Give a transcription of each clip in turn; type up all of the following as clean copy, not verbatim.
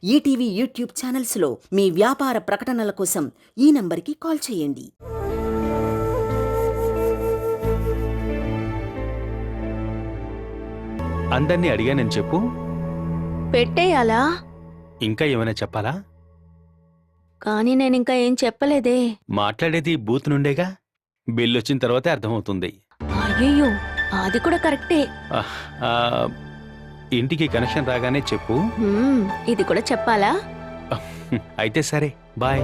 ETV YouTube ఛానల్స్లో మీ వ్యాపార ప్రకటనల కోసం ఈ నంబర్కి కాల్ చేయండి. అందర్నీ అడిగానని చెప్పు. పెట్టేయాలా? ఇంకా ఏమైనా చెప్పాలా? కానీ నేనింకా ఏం చెప్పలేదే. మాట్లాడేది బూత్ నుండేగా, బిల్లొచ్చిన తర్వాతే అర్థమవుతుంది. అయ్యయ్యో, అది కూడా కరెక్టే. ఆహ్, ఆ, ఇంటికి కనెక్షన్ రాగానే చెప్పు. ఇది కూడా చెప్పాలా? అయితే సరే, బాయ్.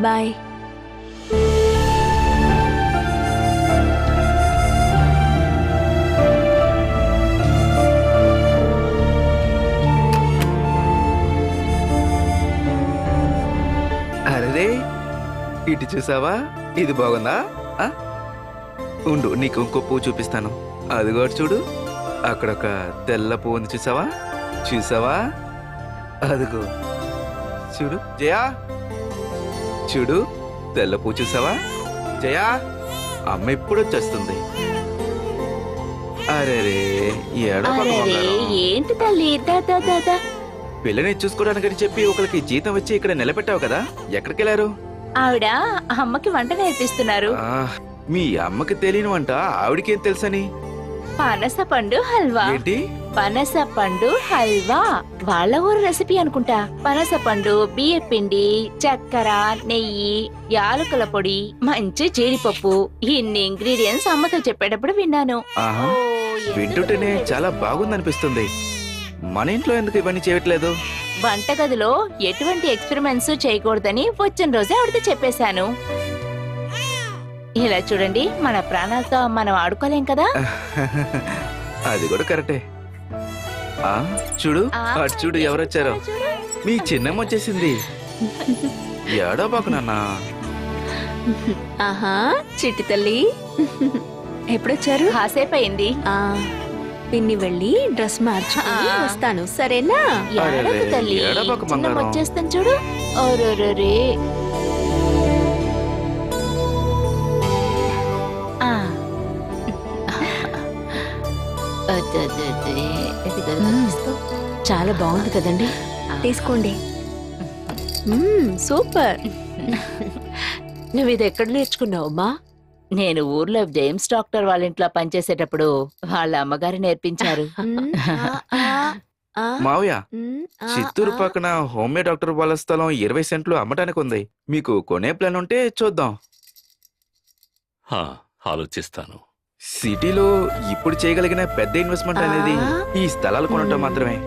బాయ్. అరే, ఇటు చూసావా? ఇది బాగుందా? ఉండు, నీకు ఇంకో పువ్వు చూపిస్తాను. అదిగో చూడు, అక్కడ ఒక తెల్ల పువ్వు ఉంది. చూసావా? చూసావా? అదిగో చూడు. జయా, చూడు, తెల్ల పువ్వు చూసావా? జయా, అమ్మ ఇప్పుడు వచ్చేస్తుంది. అరే, ఏంటి తల్లి? పిల్లని చూసుకోవడానికని చెప్పి ఒకరికి జీతం వచ్చి ఇక్కడ నిలబెట్టావు కదా, ఎక్కడికి వెళ్ళారు? ఆవిడ అమ్మకి వంట నేర్పిస్తున్నారు. మీ అమ్మకి తెలియని వంట ఆవిడకేం తెలుసని? పనస పండు హల్వా. ఏంటి? పనస పండు హల్వా వాళ్ళ ఊరు రెసిపీ అనుకుంటా. పనస పండు, బియ్య పిండి, చక్కెర, నెయ్యి, యాలకుల పొడి, మంచి జీడిపప్పు, ఇన్ని ఇంగ్రీడియంట్స్ అమ్మతో చెప్పేటప్పుడు విన్నాను. ఆహా, వింటుంటేనే చాలా బాగుందనిపిస్తుంది. మన ఇంట్లో ఎందుకు ఇవన్నీ చేయట్లేదు? వంటగదిలో ఎటువంటి ఎక్స్పెరిమెంట్స్ చేయకూడదని వచ్చిన రోజే ఆవిడతో చెప్పేశాను. ఇలా చూడండి, మన ప్రాణాలతో మనం ఆడుకోలేం కదా. అది కూడా కరెక్టే. చూడు, అటు చూడు, ఎవరొచ్చారో. మీ చిన్నమ్మ వచ్చేసింది. ఏడో బాకు నాన్న. ఆహా, చిట్టి తల్లి ఎప్పుడొచ్చారు? కాసేపు అయింది. పిన్ని వెళ్ళి డ్రెస్ మార్చుకుని వస్తాను, సరేనా? తల్లి వచ్చేస్తాను చూడు. ఓరోరే, చాలా బాగుంది కదండి, తీసుకోండి. సూపర్. నువ్వు ఇది ఎక్కడ నేర్చుకున్నావమ్మా? నేను ఊర్లో జేమ్స్ డాక్టర్ వాళ్ళ ఇంట్లో పనిచేసేటప్పుడు వాళ్ళ అమ్మగారు నేర్పించారు. మావయ్య, చిత్తూరు పక్కన హోమియో డాక్టర్ వాళ్ళ స్థలం 20 సెంట్లు అమ్మటానికి ఉంది. మీకు కొనే ప్లాన్ ఉంటే చూద్దాం. ఆలోచిస్తాను. సిటీలో ఇప్పుడు చేయగలిగిన పెద్ద ఇన్వెస్ట్మెంట్ అనేది ఈ స్థలాలు కొనటం మాత్రమే.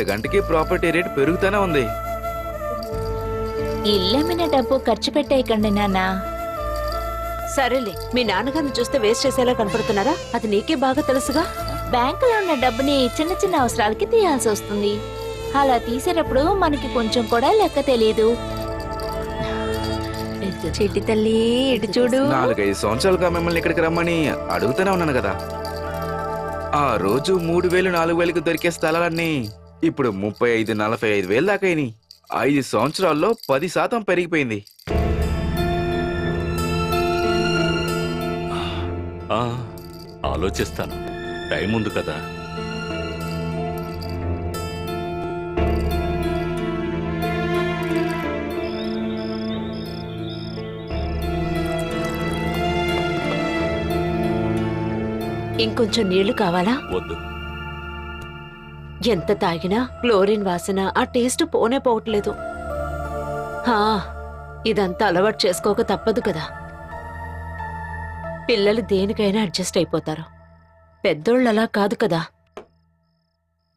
గంటకి ప్రాపర్టీ రేట్ పెరుగుతూనే ఉంది. ఇల్లమ్మిన డబ్బు ఖర్చు పెట్టేయకండి నాన్న. సరేలే, మీ నాన్నగారిని చూస్తే వేస్ట్ చేసేలా కనపడుతున్నారా? అది నీకే బాగా తెలుసుగా. బ్యాంకులో ఉన్న డబ్బుని చిన్న చిన్న అవసరాలకి తీయాల్సి వస్తుంది. అలా తీసేటప్పుడు మనకి కొంచెం కూడా లెక్క తెలియదు. చెట్టి తల్లి, ఇటు చూడు. 4-5 సంవత్సరాలుగా మిమ్మల్ని ఇక్కడికి రమ్మని అడుగుతూనే ఉన్నాను కదా. ఆ రోజు 3,000-4,000కి దొరికే స్థలాలన్నీ ఇప్పుడు 35-45 వేలు దాకా అయినాయి. 5 సంవత్సరాల్లో 10% పెరిగిపోయింది. ఆలోచిస్తాను, టైం ఉంది కదా. ఇంకొంచెం నీళ్లు కావాలా? వద్దు. ఎంత తాగినా క్లోరిన్ వాసన, ఆ టేస్ట్ పోనే పోవట్లేదు. ఇదంతా అలవాటు చేసుకోక తప్పదు కదా. పిల్లలు దేనికైనా అడ్జస్ట్ అయిపోతారు, పెద్దోళ్ళు అలా కాదు కదా.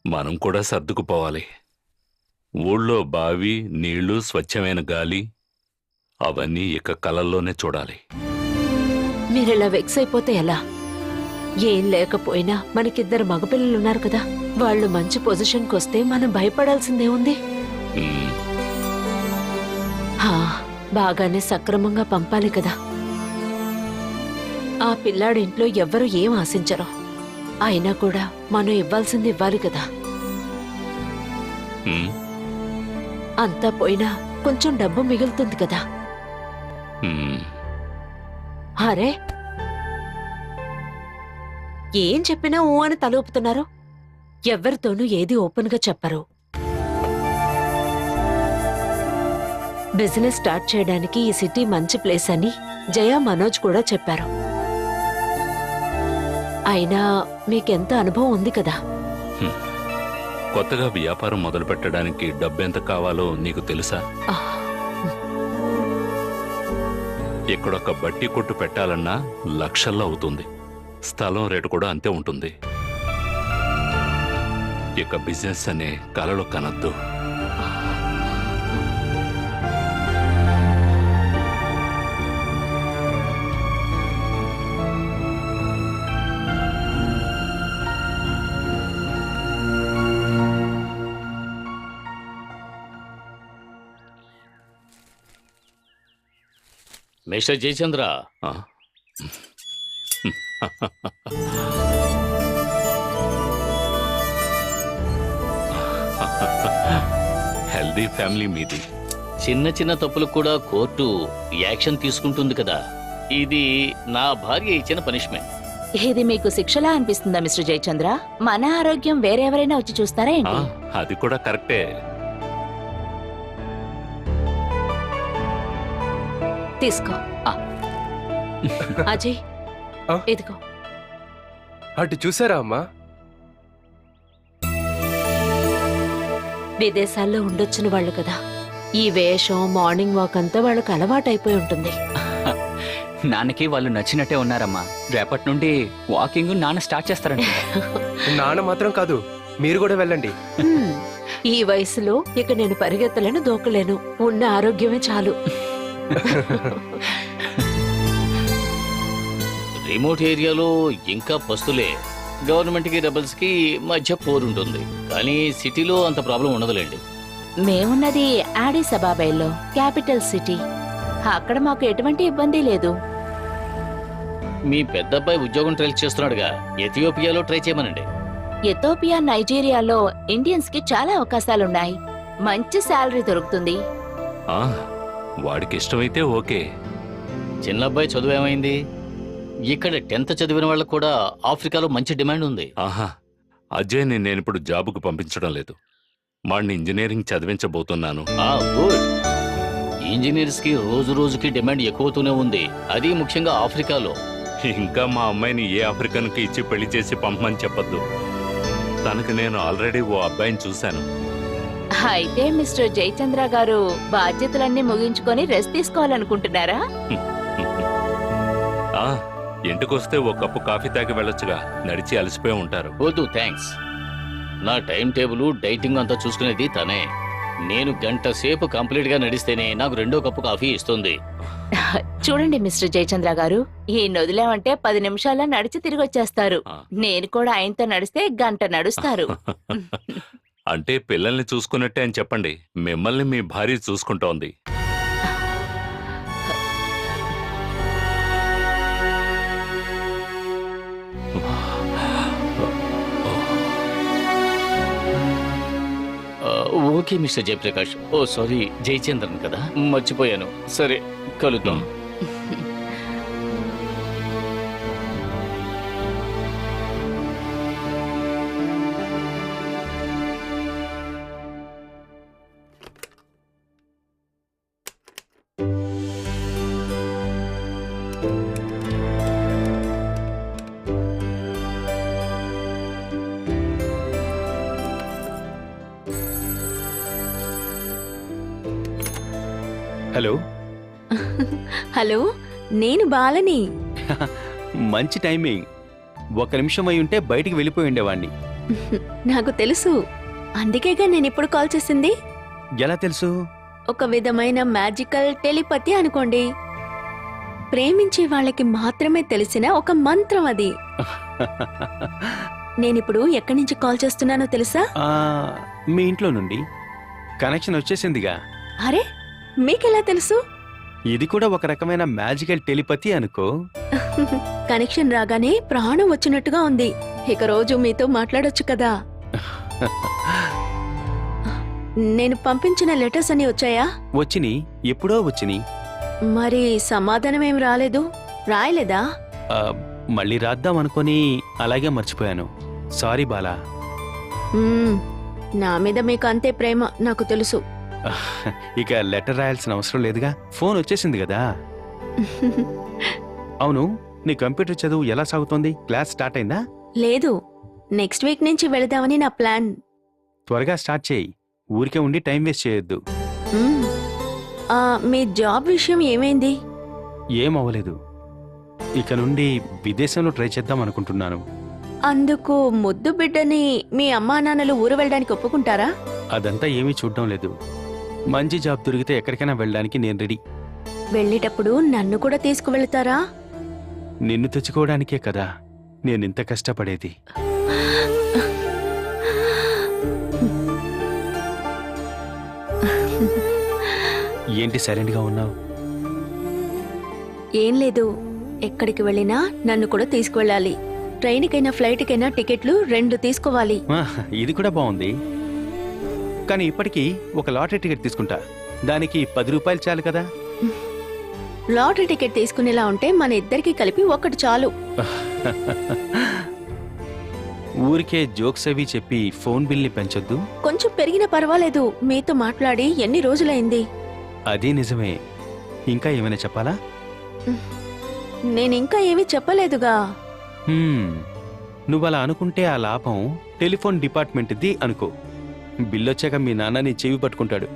మనం కూడా సర్దుకుపోవాలి. ఊళ్ళో బావి, నీళ్లు, స్వచ్ఛమైన గాలి అవన్నీ ఇక కలల్లోనే చూడాలి. మీరిలా వెక్స్ అయిపోతే ఎలా? ఏం లేకపోయినా మనకిద్దరు మగపిల్లలున్నారు కదా. వాళ్ళు మంచి పొజిషన్కి వస్తే మనం భయపడాల్సిందే ఉంది. బాగానే సక్రమంగా పంపాలి కదా. ఆ పిల్లాడింట్లో ఎవ్వరూ ఏం ఆశించరు, అయినా కూడా మనం ఇవ్వాల్సింది ఇవ్వాలి కదా. అంతా పోయినా కొంచెం డబ్బు మిగులుతుంది కదా. అరే, ఏం చెప్పినా ఊ అని తలూపుతున్నారు. ఎవ్వరితోనూ ఏది ఓపెన్ గా చెప్పరు. బిజినెస్ స్టార్ట్ చేయడానికి ఈ సిటీ మంచి ప్లేస్ అని జయ మనోజ్ కూడా చెప్పారు. అయినా మీకెంత అనుభవం ఉంది కదా. కొత్తగా వ్యాపారం మొదలు పెట్టడానికి డబ్బెంత కావాలో నీకు తెలుసా? ఆ, ఇక్కడొక బట్టి కొట్టు పెట్టాలన్నా లక్షల్లో అవుతుంది. స్థలం రేటు కూడా అంతే ఉంటుంది. ఇక బిజినెస్ అనే కలలో కనద్దు. మిస్టర్ జయచంద్ర, ఆ? హెల్దీ ఫ్యామిలీ మీది. చిన్న చిన్న తప్పులకు కూడా కోర్టు యాక్షన్ తీసుకుంటుంది కదా. ఇది నా భార్య ఇచ్చిన పనిష్మెంట్. ఇది మీకు శిక్షలా అనిపిస్తుందా మిస్టర్ జయచంద్ర? మన ఆరోగ్యం వేరెవరైనా వచ్చి చూస్తారా ఆ, ఏంటి? అది కూడా కరెక్టే. తీసుకో. అజయ్, ఆ? ఇదిగో. అటు చూసారా అమ్మా? విదేశాల్లో ఉండొచ్చిన వాళ్ళు కదా, ఈ వేషం మార్నింగ్ వాక్ అంతా వాళ్ళకి అలవాటైపోయి ఉంటుంది. నాన్నకి వాళ్ళు నచ్చినట్టే ఉన్నారమ్మా. రేపటి నుండి వాకింగ్ నాన్న స్టార్ట్ చేస్తారంట. నాన్న మాత్రం కాదు, మీరు కూడా వెళ్ళండి. హ్మ్, ఈ వయసులో ఇక నేను పరిగెత్తలేను, దూకలేను. ఉన్న ఆరోగ్యమే చాలు. రిమోట్ ఏరియాలో ఇంకా పస్తులే. గవర్నమెంట్ కి రెబల్స్ కి మధ్య పోరుంటుంది, కానీ సిటీలో అంత ప్రాబ్లం ఉండదులేండి. మేమున్నది ఆడిస్ అబాబైలో, capital city. అక్కడ మాకు ఎటువంటి ఇబ్బంది లేదు. మీ పెద్దబ్బాయి ఉద్యోగం ట్రై చేస్తున్నాడుగా, ఎథియోపియాలో ట్రై చేయమనండి. ఎథోపియా, నైజీరియాలో ఇండియన్స్ కి చాలా అవకాశాలున్నాయి. మంచి శాలరీ దొరుకుతుంది. ఆ, వాడికి ఇష్టమైతే ఓకే. చిన్నబ్బాయి చదువు ఏమైంది? ఇక్కడ 10th చదివిన వాళ్ళకు కూడా ఆఫ్రికాలో మంచి డిమాండ్ ఉంది. ఆహా, అజయ్ని నేనిప్పుడు జాబుకు పంపించడం లేదు. వాడిని ఇంజనీరింగ్ చదివించబోతున్నాను. గుడ్. ఇంజనీర్స్ కి రోజు రోజుకి డిమాండ్ ఎక్కువతూనే ఉంది, అది ముఖ్యంగా ఆఫ్రికాలో. ఇంకా మా అమ్మాయిని ఏ ఆఫ్రికన్కి ఇచ్చి పెళ్లి చేసి పంపమని చెప్పొద్దు. తనకు నేను ఆల్రెడీ ఓ అబ్బాయిని చూశాను. అయితే మిస్టర్ జయచంద్ర గారు బాధ్యతలన్నీ ముగించుకొని రెస్ట్ తీసుకోవాలనుకుంటున్నారా? ఆ, ఇంటికొస్తే ఓ కప్పు కాఫీ తాగి వెళ్ళొచ్చుగా. నడిచి అలసిపోయి ఉంటారు. వద్దు, థ్యాంక్స్. నా టైం టేబుల్, డైటింగ్ అంతా చూసుకునేది తనే. నేను గంట సేపు కంప్లీట్ గా నడిస్తేనే నాకు 2వ కప్పు కాఫీ ఇస్తుంది. చూడండి మిస్టర్ జయచంద్ర గారు, ఈ నొదిలేమంటే 10 నిమిషాల్లో నడిచి తిరిగి వచ్చేస్తారు. ఆ. నేను కూడా ఆయనతో నడిస్తే గంట నడుస్తారు. అంటే పిల్లల్ని చూసుకున్నట్టే అని చెప్పండి. మిమ్మల్ని మీ భార్య చూసుకుంటోంది. Okay mister Jayaprakash. Oh sorry, Jayachandran కదా, మర్చిపోయాను. సరే, కలుద్దాం. హలో. హలో, నేను బాలని. మంచి టైమింగ్. 1 నిమిషం అయి ఉంటే బయటికి వెళ్ళిపోయి ఉండేవాణ్ణి. నాకు తెలుసు, అందుకేగా నేను ఇప్పుడు కాల్ చేసింది. ఎలా తెలుసు? ఒక విధమైన మ్యాజికల్ టెలిపతి అనుకోండి. ప్రేమించే వాళ్ళకి మాత్రమే తెలిసిన ఒక మంత్రం అది. నేనిప్పుడు ఎక్కడి నుంచి కాల్ చేస్తున్నానో తెలుసా? ఆ, మీ ఇంట్లో నుండి. కనెక్షన్ వచ్చేసిందిగా. అరే, మీకెలా తెలుసు? ఇది కూడా ఒక రకమైన మ్యాజికల్ టెలిపతి అనుకో. కనెక్షన్ రాగానే ప్రాణం వచ్చినట్టుగా ఉంది. ఇక రోజు మీతో మాట్లాడొచ్చు కదా. నేను పంపించిన లెటర్స్ అన్ని వచ్చాయా? వచ్చిని, ఎప్పుడో వచ్చిని. మరి సమాధానం ఏం రాలేదు? రాయలేదా? ఆ, మళ్ళీ రాద్దాం అనుకొని అలాగే మర్చిపోయాను. సారీ బాలా. మ్మ్, నా మీద మీకు అంతే ప్రేమ నాకు తెలుసు. ఇక లెటర్ రాయాల్సిన అవసరం లేదుగా, ఫోన్ వచ్చేసింది కదా. అవును, నీ కంప్యూటర్ చదువు ఎలా సాగుతోంది? క్లాస్ స్టార్ట్ అయిందా? లేదు, నెక్స్ట్ వీక్ నుంచి వెళదామని నా ప్లాన్. త్వరగా స్టార్ట్ చేయి, ఊరికే ఉండి టైం వేస్ట్ చేయొద్దు. మ్మ్. మీ జాబ్ విషయం ఏమైంది? ఏం అవ్వలేదు. ఇక నుండి విదేశంలో ట్రై చేద్దాం అనుకుంటున్నాను. అందుకు ముద్దు బిడ్డని మీ అమ్మా నాన్నలు ఊరు వెళ్ళడానికి ఒప్పుకుంటారా? అదంతా ఏమీ చూడడం లేదు. మంచి జాబ్ దొరికితే ఎక్కడికైనా వెళ్ళడానికి నేను రెడీ. వెళ్ళేటప్పుడు నన్ను కూడా తీసుకువెళ్తారా? నిన్ను తెచ్చుకోవడానికే కదా నేనింత కష్టపడేది. ఏంటి సైలెంట్గా ఉన్నావు? ఏం లేదు, ఎక్కడికి వెళ్ళినా నన్ను కూడా తీసుకువెళ్ళాలి. ట్రైన్కైనా ఫ్లైట్కైనా టికెట్లు 2 తీసుకోవాలి. ఇది కూడా బాగుంది. కానీ ఇప్పటికీ ఒక లాటరీ టికెట్ తీసుకుంటా, దానికి 10 రూపాయలు చాలు కదా. లాటరీ టికెట్ తీసుకునేలా ఉంటే మన ఇద్దరికి కలిపి ఒకటి చాలు. ఊరికే జోక్స్ అవి చెప్పి ఫోన్ బిల్ని పెంచొద్దు. కొంచెం పెరిగినా పర్వాలేదు, మీతో మాట్లాడి ఎన్ని రోజులైంది. అదే నిజమే. ఇంకా ఏమైనా చెప్పాలా? నేనింకా ఏమీ చెప్పలేదుగా. నువ్వలా అనుకుంటే ఆ లాభం టెలిఫోన్ డిపార్ట్మెంట్ది అనుకో. బిల్లొచ్చాక మీ నాన్న నీ చెవి పట్టుకుంటాడు.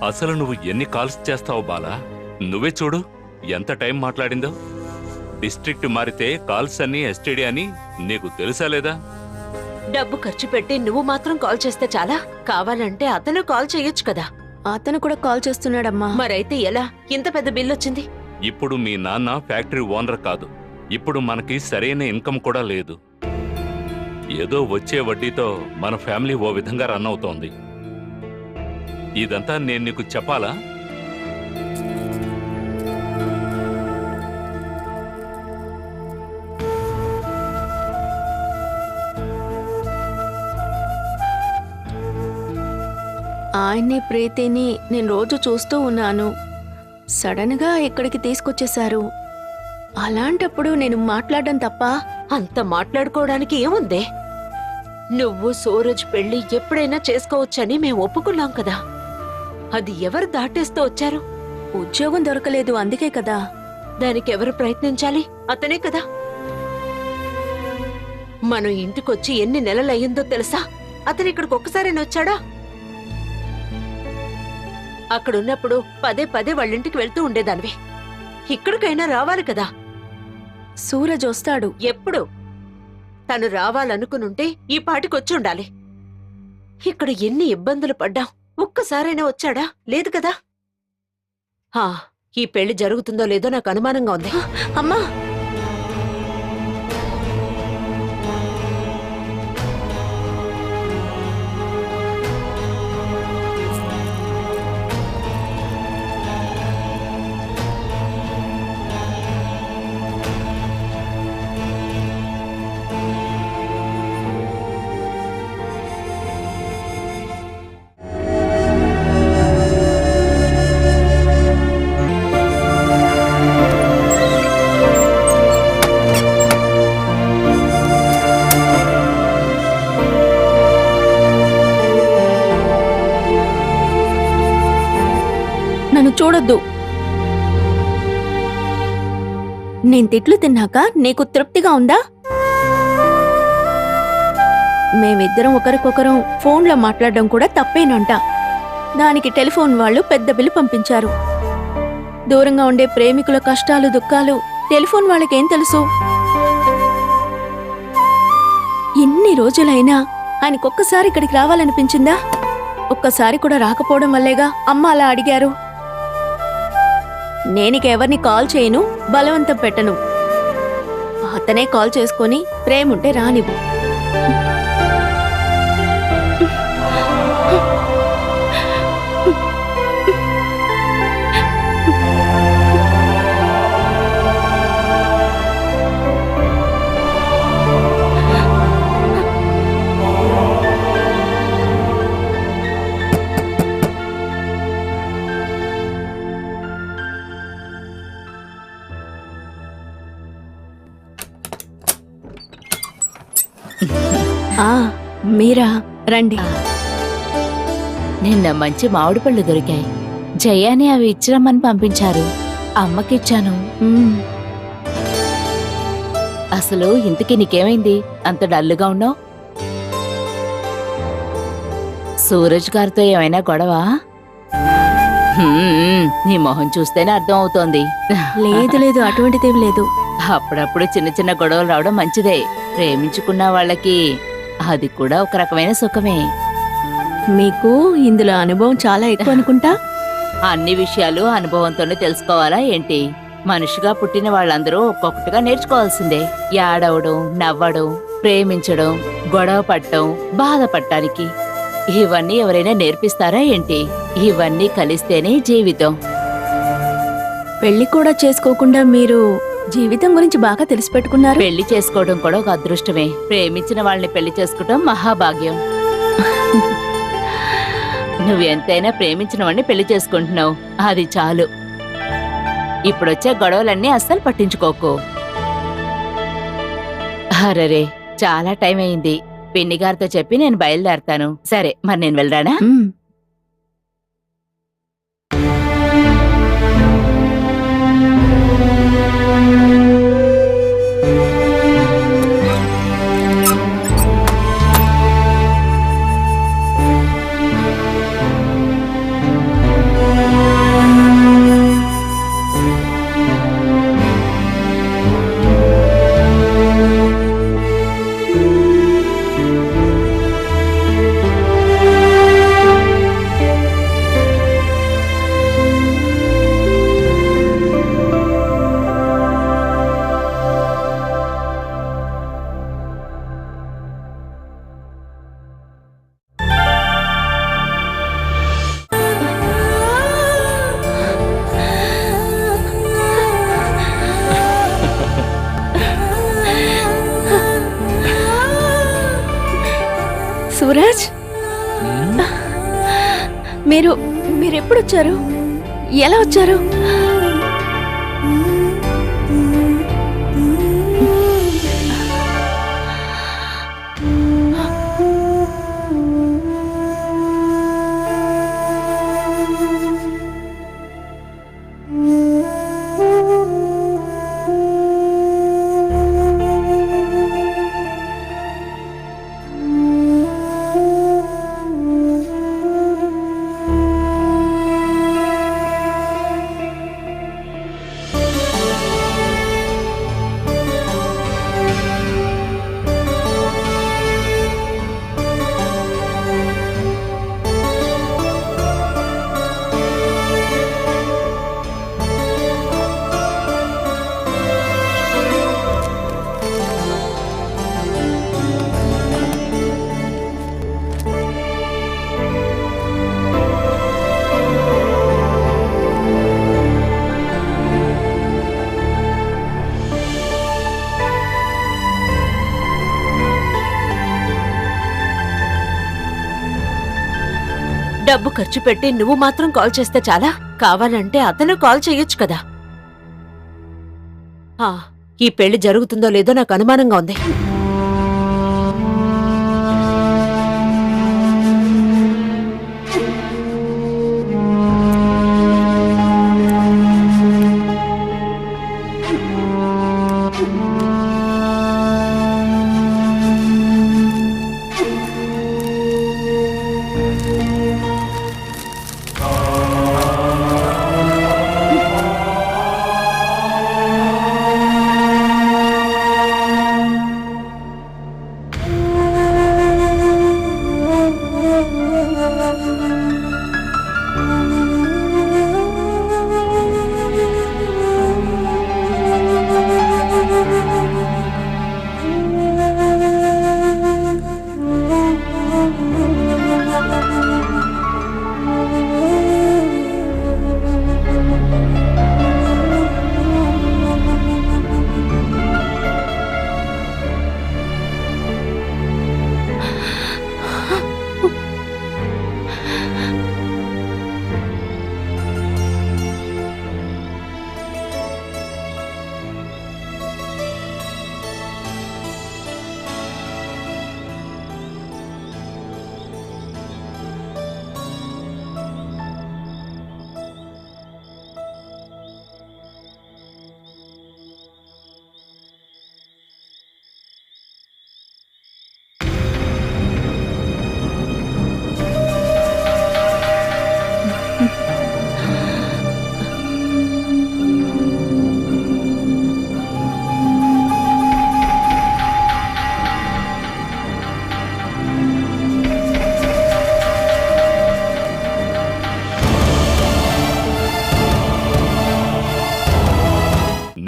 అసలు నువ్వు ఎన్ని కాల్స్ చేస్తావు బాలా? నువ్వే చూడు ఎంత టైం మాట్లాడిందో. డిస్ట్రిక్ట్ మారితే కాల్స్ అన్ని ఎస్టీడీ అని నీకు తెలుసా లేదా? డబ్బు ఖర్చు పెట్టి నువ్వు మాత్రం కాల్ చేస్తే చాలా? కావాలంటే అతను కాల్ చేయొచ్చు కదా. అతను కూడా కాల్ చేస్తున్నాడమ్మా. మరైతే ఎలా ఇంత పెద్ద బిల్ వచ్చింది? ఇప్పుడు మీ నాన్న ఫ్యాక్టరీ ఓనర్ కాదు. ఇప్పుడు మనకి సరైన ఇన్కమ్ కూడా లేదు. ఏదో వచ్చే వడ్డీతో మన ఫ్యామిలీ ఓ విధంగా రన్ అవుతోంది. ఇదంతా నేను నీకు చెప్పాలా? ఆయన్ని ప్రీతిని నేను రోజు చూస్తూ ఉన్నాను. సడన్ గా ఇక్కడికి తీసుకొచ్చేశారు. అలాంటప్పుడు నేను మాట్లాడడం తప్ప? అంత మాట్లాడుకోవడానికి ఏముందే? నువ్వు సూరజ్ పెళ్లి ఎప్పుడైనా చేసుకోవచ్చని మేము ఒప్పుకున్నాం కదా. అది ఎవరు దాటేస్తూ వచ్చారు? ఉద్యోగం దొరకలేదు, అందుకే కదా. దానికి ఎవరు ప్రయత్నించాలి? అతనే కదా. మనం ఇంటికొచ్చి ఎన్ని నెలలయ్యిందో తెలుసా? అతను ఇక్కడికి ఒక్కసారైనా వచ్చాడా? అక్కడున్నప్పుడు పదే పదే వాళ్ళింటికి వెళ్తూ ఉండేదానివి. ఇక్కడికైనా రావాలి కదా. సూరజ్ వస్తాడు. ఎప్పుడు? తను రావాలనుకునుంటే ఈ పాటికొచ్చి ఉండాలి. ఇక్కడ ఎన్ని ఇబ్బందులు పడ్డాం. ఒక్కసారైనా వచ్చాడా? లేదు కదా. ఈ పెళ్లి జరుగుతుందో లేదో నాకు అనుమానంగా ఉంది. అమ్మా, నన్ను చూడొద్దు. నేను తిట్లు తిన్నాక నీకు తృప్తిగా ఉందా? మేమిద్దరం ఒకరికొకరం ఫోన్లో మాట్లాడడం కూడా తప్పేనంట. దానికి టెలిఫోన్ వాళ్ళు పెద్ద బిల్లు పంపించారు. దూరంగా ఉండే ప్రేమికుల కష్టాలు దుఃఖాలు టెలిఫోన్ వాళ్ళకేం తెలుసు? ఇన్ని రోజులైనా ఆయనకొక్కసారి ఇక్కడికి రావాలనిపించిందా? ఒక్కసారి కూడా రాకపోవడం వల్లేగా అమ్మ అలా అడిగారు. నేనిక ఎవరిని కాల్ చేయను, బలవంతం పెట్టను. అతనే కాల్ చేసుకొని ప్రేముంటే రానివ్వు. మీరా రండి. నిన్న మంచి మామిడి పళ్ళు దొరికాయి. జయాని అవి ఇచ్చిరమ్మని పంపించారు. అమ్మకిచ్చాను. అసలు ఇంతకీ నీకేమైంది? అంత డల్లుగా ఉన్నావు? సూరజ్ గారితో ఏమైనా గొడవ? నీ మొహం చూస్తేనే అర్థం అవుతోంది. లేదు లేదు, అటువంటిదేం లేదు. అప్పుడప్పుడు చిన్న చిన్న గొడవలు రావడం మంచిదే. ప్రేమించుకున్న వాళ్ళకి అది కూడా ఒక రకమైన సుఖమే. మీకు ఇందులో అనుభవం చాలా ఎక్కువ అనుకుంటా. అన్ని విషయాలు అనుభవంతోనే తెలుసుకోవాలా ఏంటి? మనిషిగా పుట్టిన వాళ్ళందరూ ఒక్కొక్కటిగా నేర్చుకోవాల్సిందే. ఏడవడం, నవ్వడం, ప్రేమించడం, గొడవ పడటం, బాధపడటానికి ఇవన్నీ ఎవరైనా నేర్పిస్తారా ఏంటి? ఇవన్నీ కలిస్తేనే జీవితం. పెళ్లి కూడా చేసుకోకుండా మీరు జీవితం గురించి బాగా తెలిసి పెట్టుకున్నారు. పెళ్లి చేసుకోవడం కూడా ఒక అదృష్టమే. ప్రేమించిన వాళ్ళని పెళ్లి చేసుకోవడం మహాభాగ్యం. నువ్వు ఎంతైనా ప్రేమించిన వాడిని పెళ్లి చేసుకుంటున్నావు, అది చాలు. ఇప్పుడొచ్చే గొడవలన్నీ అస్సలు పట్టించుకోకు. అరరే, చాలా టైం అయింది. పిన్ని గారితో చెప్పి నేను బయలుదేరతాను. సరే, మరి నేను వెళ్ళరానా? సూరజ్, మీరెప్పుడు వచ్చారు? ఎలా వచ్చారు? డబ్బు ఖర్చు పెట్టి నువ్వు మాత్రం కాల్ చేస్తే చాలా? కావాలంటే అతను కాల్ చేయొచ్చు కదా. ఈ పెళ్లి జరుగుతుందో లేదో నాకు అనుమానంగా ఉంది.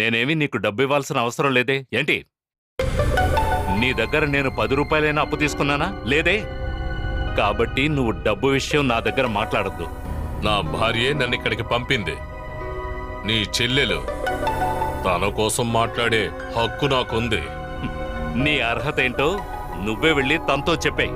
నేనేమి నీకు డబ్బు ఇవ్వాల్సిన అవసరం లేదే ఏంటి? నీ దగ్గర నేను 10 రూపాయలైనా అప్పు తీసుకున్నానా? లేదే. కాబట్టి నువ్వు డబ్బు విషయం నా దగ్గర మాట్లాడద్దు. నా భార్యే నన్ను ఇక్కడికి పంపింది. నీ చెల్లెలు, తన కోసం మాట్లాడే హక్కు నాకుంది. నీ అర్హత ఏంటో నువ్వే వెళ్ళి తనతో చెప్పేయ్.